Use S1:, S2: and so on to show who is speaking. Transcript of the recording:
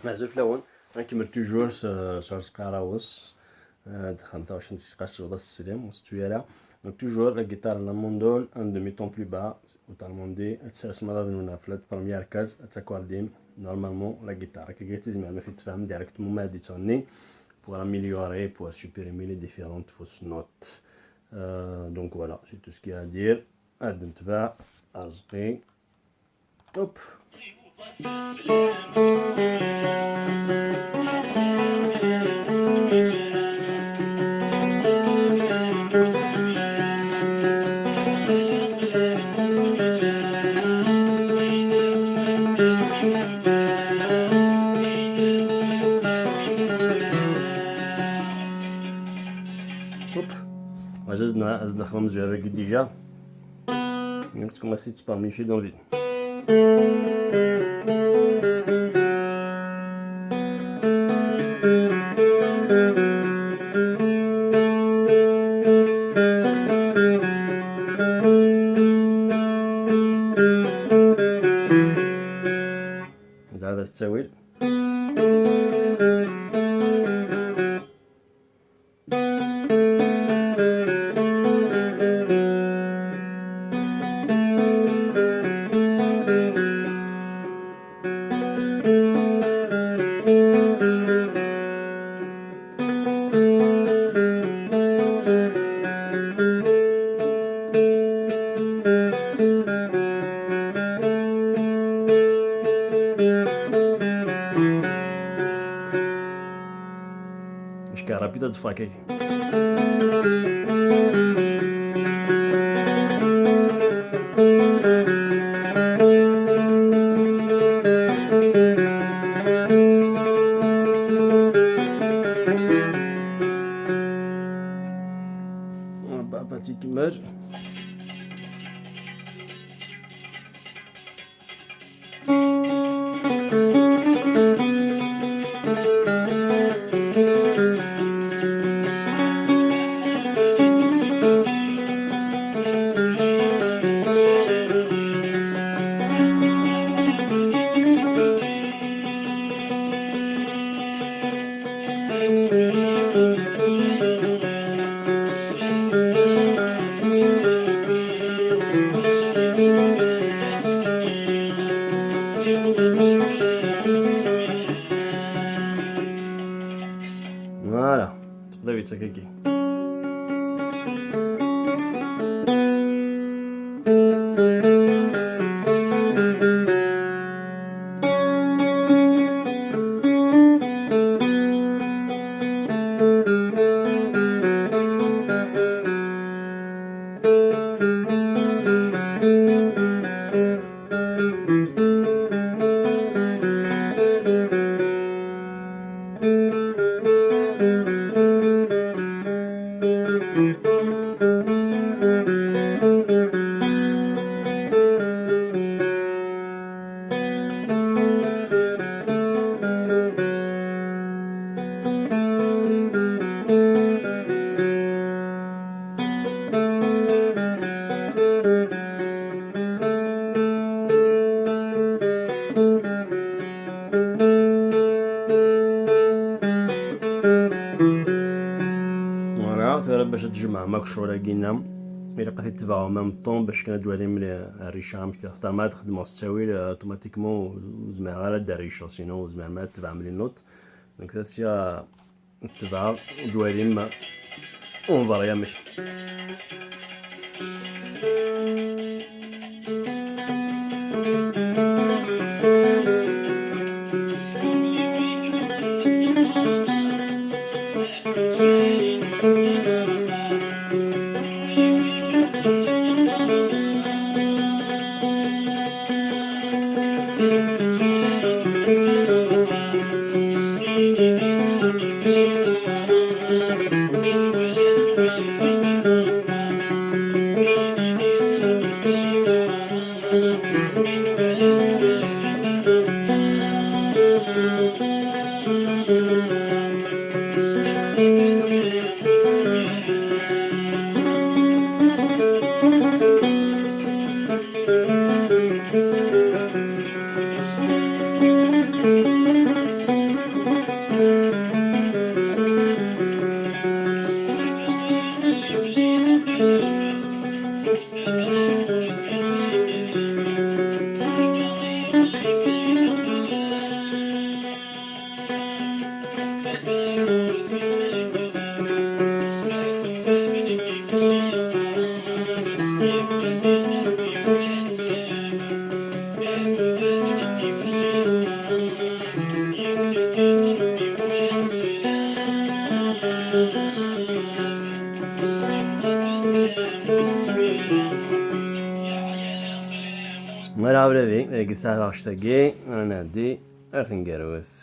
S1: معزول في الأول غنكمل توجور شهر سقاراوس 25 دقيقة سودا السلام وستويالا. Donc toujours la guitare la mondol un demi-ton plus bas au talmondé تسمى هذا في البريمير كاز تاكورديم نورمالمون لا guitare كي جيتي زعما في تفهم ديريكتمون ما ديتوني pour améliorer pour supprimer les différentes fausses notes. Donc voilà, c'est tout ce qu'il y a à dire. هاد نتبع ازقي hop. زدنا خمس جرى déjà. Donc on va essayer de se parmifier dans le vide. هذا تساوي rápida de faca aqui. Uma patinha aqui mesmo. Voilà, تقدر يتسكى كي باش تجمع مكشورة كينا إلا بقيتي تبعو ميم طون باش كندوي عليهم الريشة تختار ما تخدمو ستاويل اوتوماتيكمون زعما غير دا الريشة سينو زعما ما تبع ملي نوت دونك هادشي تبع ودوي عليهم اون فاريا ماشي مرة ولدي قصة هاشتاقي أنا دي أخنجروث